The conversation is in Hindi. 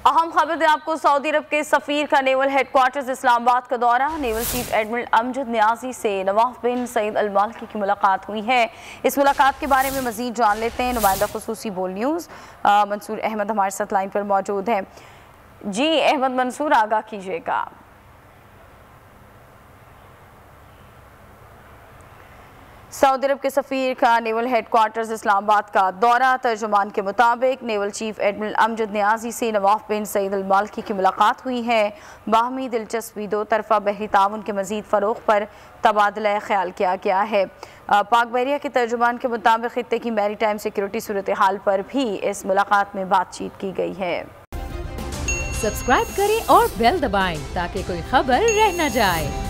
अहम खबर दें आपको, सऊदी अरब के सफ़ीर का नेवल हेडक्वार्टर्स इस्लामाबाद का दौरा। Naval chief admiral Amjad Niazi से नवाफ बिन सईद अल मालकी की मुलाकात हुई है। इस मुलाकात के बारे में मजीद जान लेते हैं। नुमाइंदा खुसूसी बोल न्यूज़ मंसूर अहमद हमारे साथ लाइन पर मौजूद हैं। जी अहमद मंसूर, आगाह कीजिएगा। सऊदी अरब के सफ़ीर का नेवल हेडक्वार्टर्स इस्लामाबाद का दौरा। तर्जुमान के मुताबिक naval chief admiral Amjad Niazi से नवाफ बिन सईद अल मालकी की मुलाकात हुई है। बाहमी दिलचस्पी दो तरफ़ा बहरी ताउन के मज़ीद फ़रोग़ पर तबादला ख्याल किया गया है। पाक बहरिया के तर्जुमान के मुताबिक खित्ते की मैरी टाइम सिक्योरिटी सूरत हाल पर भी इस मुलाकात में बातचीत की गई है। सब्सक्राइब करें और बेल दबाएं ताकि कोई खबर रह न जाए।